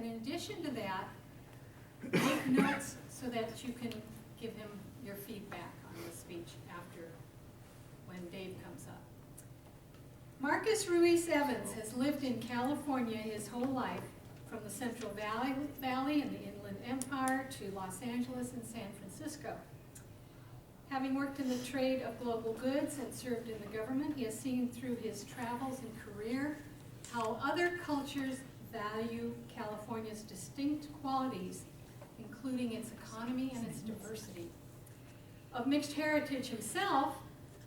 And in addition to that, make notes so that you can give him your feedback on the speech after, when Dave comes up. Marcus Ruiz Evans has lived in California his whole life, from the Central Valley and the Inland Empire to Los Angeles and San Francisco. Having worked in the trade of global goods and served in the government, he has seen through his travels and career how other cultures value California's distinct qualities, including its economy and its diversity. Of mixed heritage himself,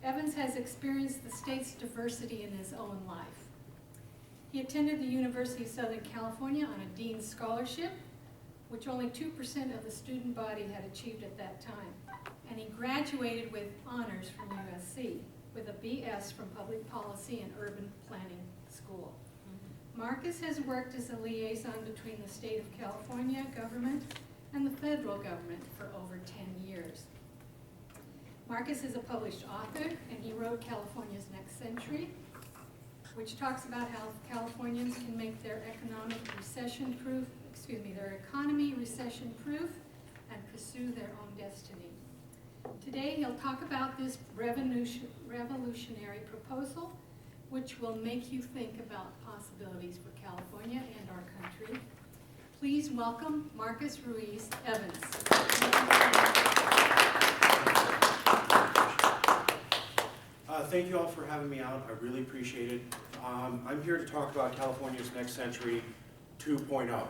Evans has experienced the state's diversity in his own life. He attended the University of Southern California on a Dean's Scholarship, which only 2% of the student body had achieved at that time. And he graduated with honors from USC, with a BS from Public Policy and Urban Planning School. Marcus has worked as a liaison between the state of California government and the federal government for over 10 years. Marcus is a published author, and he wrote California's Next Century, which talks about how Californians can make their economy recession-proof and pursue their own destiny. Today, he'll talk about this revolutionary proposal, which will make you think about possibilities for California and our country. Please welcome Marcus Ruiz Evans. Thank you all for having me out. I really appreciate it. I'm here to talk about California's Next Century 2.0.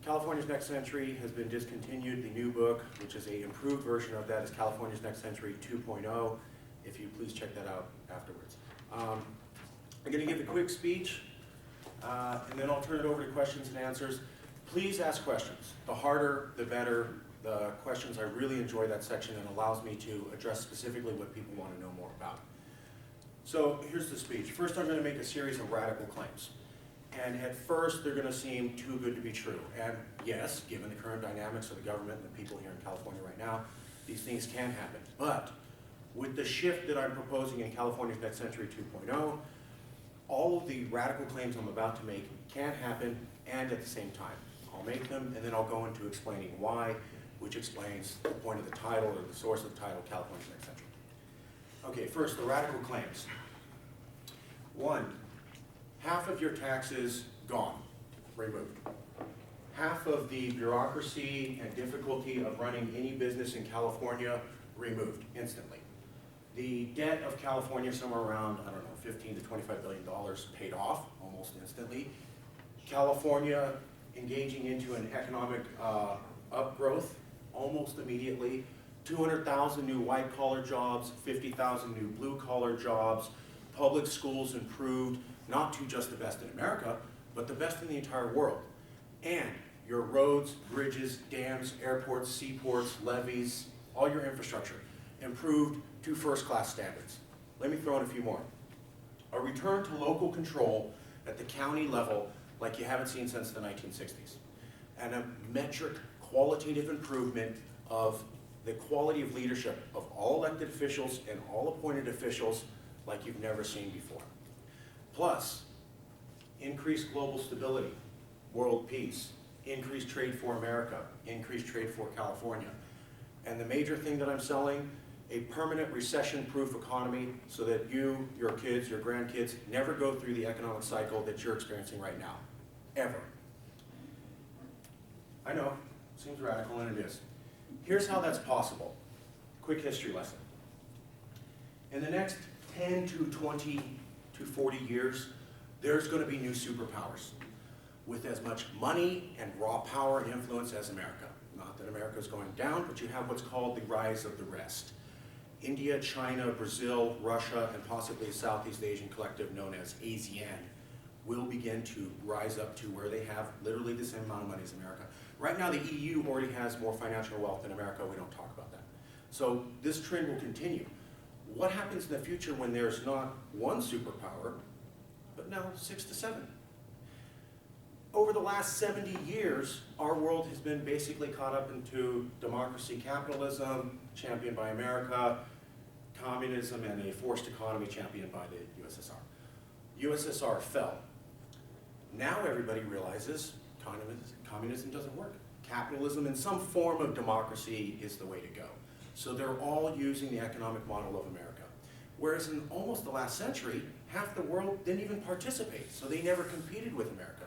California's Next Century has been discontinued. The new book, which is an improved version of that, is California's Next Century 2.0. If you please check that out afterwards. I'm going to give a quick speech, and then I'll turn it over to questions and answers. Please ask questions. The harder, the better. The questions, I really enjoy that section and allows me to address specifically what people want to know more about. So here's the speech. First, I'm going to make a series of radical claims. And at first, they're going to seem too good to be true. And yes, given the current dynamics of the government and the people here in California right now, these things can happen. But with the shift that I'm proposing in California's Next Century 2.0, all of the radical claims I'm about to make can happen and at the same time. I'll make them and then I'll go into explaining why, which explains the point of the title or the source of the title, California's Next Century. Okay, first, the radical claims. 1, half of your taxes gone, removed. Half of the bureaucracy and difficulty of running any business in California removed instantly. The debt of California, somewhere around, I don't know, $15 to $25 billion paid off almost instantly. California engaging into an economic upgrowth almost immediately. 200,000 new white-collar jobs, 50,000 new blue-collar jobs. Public schools improved, not to just the best in America, but the best in the entire world. And your roads, bridges, dams, airports, seaports, levees, all your infrastructure improved to first-class standards. Let me throw in a few more. A return to local control at the county level like you haven't seen since the 1960s. And a metric qualitative improvement of the quality of leadership of all elected officials and all appointed officials like you've never seen before. Plus, increased global stability, world peace, increased trade for America, increased trade for California. And the major thing that I'm selling, a permanent recession-proof economy so that you, your kids, your grandkids never go through the economic cycle that you're experiencing right now, ever. I know, seems radical, and it is. Here's how that's possible. Quick history lesson. In the next 10 to 20 to 40 years, there's going to be new superpowers with as much money and raw power and influence as America. Not that America's going down, but you have what's called the rise of the rest. India, China, Brazil, Russia, and possibly a Southeast Asian collective known as ASEAN will begin to rise up to where they have literally the same amount of money as America. Right now, the EU already has more financial wealth than America. We don't talk about that. So this trend will continue. What happens in the future when there's not one superpower, but now 6 to 7? Over the last 70 years, our world has been basically caught up into democracy, capitalism, championed by America, communism, and a forced economy championed by the USSR. USSR fell. Now everybody realizes communism doesn't work. Capitalism and some form of democracy is the way to go. So they're all using the economic model of America. Whereas in almost the last century, half the world didn't even participate, so they never competed with America.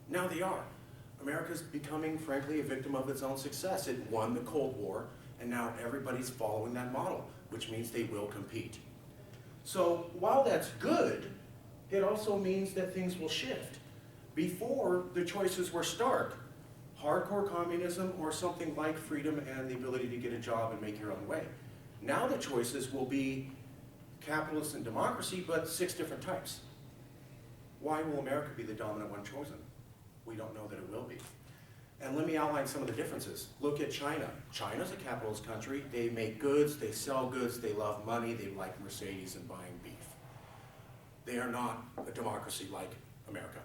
Now they are. America's becoming, frankly, a victim of its own success. It won the Cold War, and now everybody's following that model, which means they will compete. So while that's good, it also means that things will shift. Before, the choices were stark. Hardcore communism or something like freedom and the ability to get a job and make your own way. Now the choices will be capitalist and democracy, but 6 different types. Why will America be the dominant one chosen? We don't know that it will be. And let me outline some of the differences. Look at China. China's a capitalist country. They make goods, they sell goods, they love money, they like Mercedes and buying beef. They are not a democracy like America,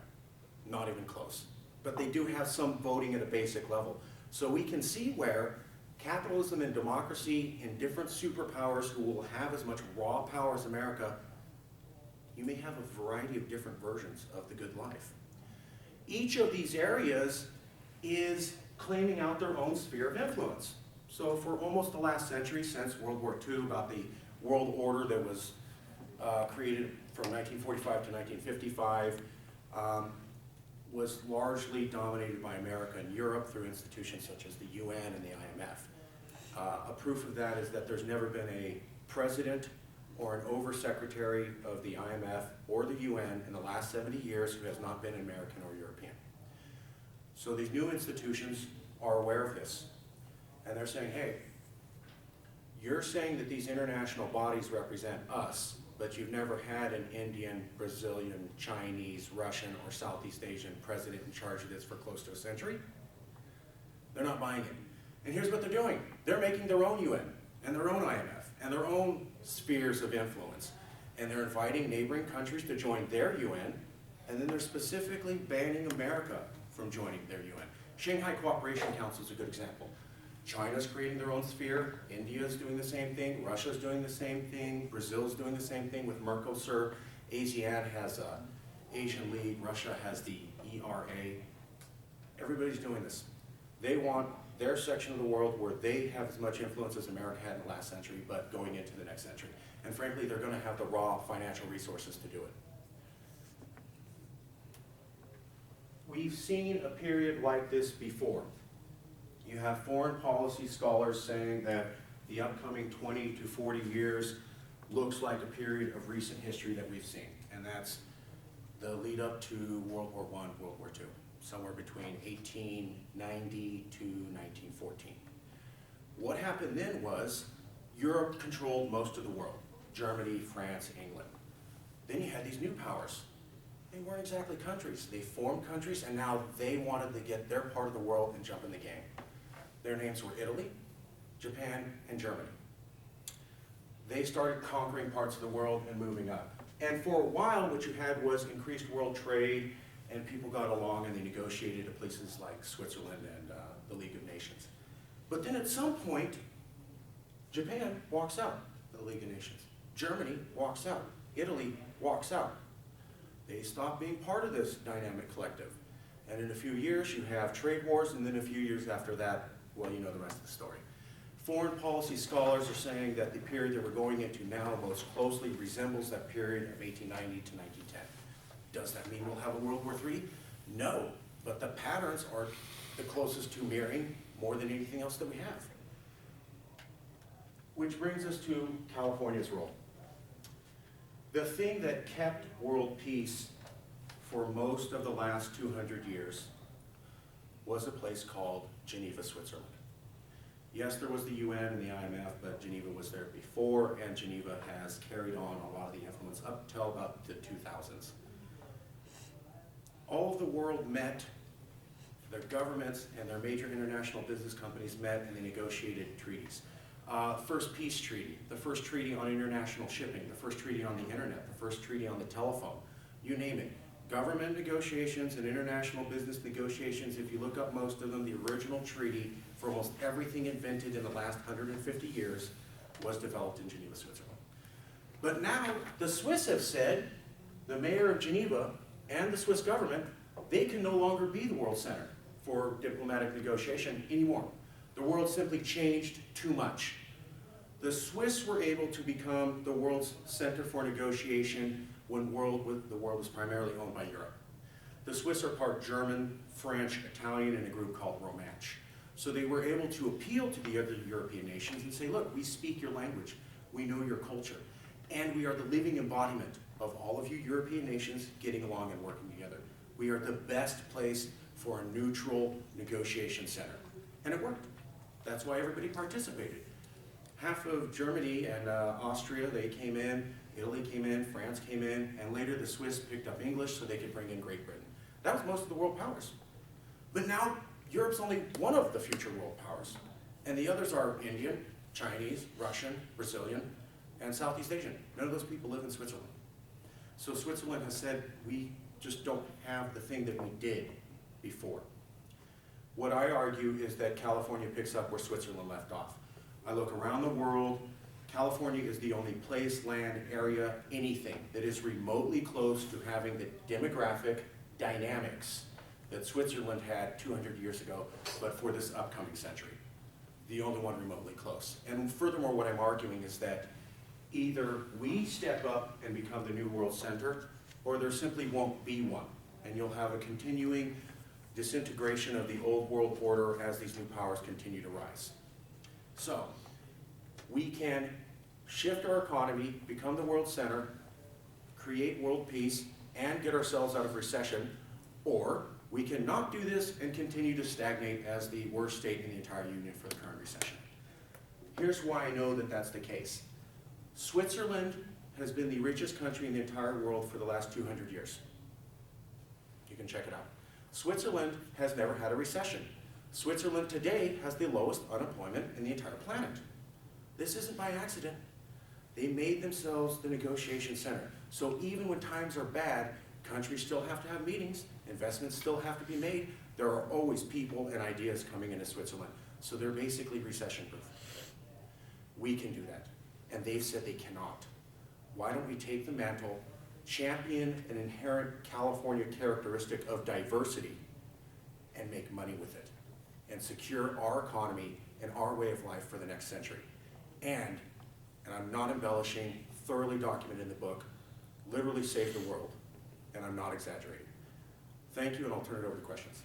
not even close. But they do have some voting at a basic level. So we can see where capitalism and democracy in different superpowers who will have as much raw power as America, you may have a variety of different versions of the good life. Each of these areas is claiming out their own sphere of influence. So for almost the last century, since World War II, about the world order that was created from 1945 to 1955, was largely dominated by America and Europe through institutions such as the UN and the IMF. A proof of that is that there's never been a president or an oversecretary of the IMF or the UN in the last 70 years who has not been American or European. So these new institutions are aware of this, and they're saying, hey, you're saying that these international bodies represent us, but you've never had an Indian, Brazilian, Chinese, Russian, or Southeast Asian president in charge of this for close to a century? They're not buying it. And here's what they're doing. They're making their own UN, and their own IMF, and their own spheres of influence. And they're inviting neighboring countries to join their UN, and then they're specifically banning America from joining their UN. Shanghai Cooperation Council is a good example. China's creating their own sphere, India's doing the same thing, Russia's doing the same thing, Brazil's doing the same thing with Mercosur, ASEAN has Asian League, Russia has the ERA. Everybody's doing this. They want their section of the world where they have as much influence as America had in the last century, but going into the next century. And frankly, they're going to have the raw financial resources to do it. We've seen a period like this before. You have foreign policy scholars saying that the upcoming 20 to 40 years looks like a period of recent history that we've seen. And that's the lead up to World War I, World War II, somewhere between 1890 to 1914. What happened then was Europe controlled most of the world, Germany, France, England. Then you had these new powers. They weren't exactly countries. They formed countries, and now they wanted to get their part of the world and jump in the game. Their names were Italy, Japan, and Germany. They started conquering parts of the world and moving up. And for a while, what you had was increased world trade, and people got along and they negotiated at places like Switzerland and the League of Nations. But then at some point, Japan walks out of the League of Nations. Germany walks out. Italy walks out. They stop being part of this dynamic collective. And in a few years, you have trade wars, and then a few years after that, well, you know the rest of the story. Foreign policy scholars are saying that the period that we're going into now most closely resembles that period of 1890 to 1910. Does that mean we'll have a World War III? No, but the patterns are the closest to mirroring more than anything else that we have. Which brings us to California's role. The thing that kept world peace for most of the last 200 years was a place called Geneva, Switzerland. Yes, there was the UN and the IMF, but Geneva was there before, and Geneva has carried on a lot of the influence up till about the 2000s. All of the world met, their governments and their major international business companies met and they negotiated treaties. First peace treaty, the first treaty on international shipping, the first treaty on the internet, the first treaty on the telephone, you name it. Government negotiations and international business negotiations, if you look up most of them, the original treaty for almost everything invented in the last 150 years was developed in Geneva, Switzerland. But now the Swiss have said, the mayor of Geneva and the Swiss government, They can no longer be the world center for diplomatic negotiation anymore. The world simply changed too much. The Swiss were able to become the world's center for negotiation when the world was primarily owned by Europe. The Swiss are part German, French, Italian, and a group called Romansh. So they were able to appeal to the other European nations and say, look, we speak your language, we know your culture, and we are the living embodiment of all of you European nations getting along and working together. We are the best place for a neutral negotiation center. And it worked. That's why everybody participated. Half of Germany and Austria, they came in, Italy came in, France came in, and later the Swiss picked up English so they could bring in Great Britain. That was most of the world powers. But now, Europe's only one of the future world powers. And the others are Indian, Chinese, Russian, Brazilian, and Southeast Asian. None of those people live in Switzerland. So Switzerland has said, we just don't have the thing that we did before. What I argue is that California picks up where Switzerland left off. I look around the world, California is the only place, land, area, anything that is remotely close to having the demographic dynamics that Switzerland had 200 years ago, but for this upcoming century. The only one remotely close. And furthermore, what I'm arguing is that either we step up and become the new world center, or there simply won't be one. And you'll have a continuing disintegration of the old world order as these new powers continue to rise. So, we can shift our economy, become the world center, create world peace, and get ourselves out of recession, or we can not do this and continue to stagnate as the worst state in the entire union for the current recession. Here's why I know that that's the case. Switzerland has been the richest country in the entire world for the last 200 years. You can check it out. Switzerland has never had a recession. Switzerland today has the lowest unemployment in the entire planet. This isn't by accident. They made themselves the negotiation center. So even when times are bad, countries still have to have meetings, investments still have to be made. There are always people and ideas coming into Switzerland. So they're basically recession-proof. We can do that. And they've said they cannot. Why don't we take the mantle, champion an inherent California characteristic of diversity, and make money with it, and secure our economy and our way of life for the next century. And I'm not embellishing, thoroughly documented in the book, literally save the world, and I'm not exaggerating. Thank you, and I'll turn it over to questions.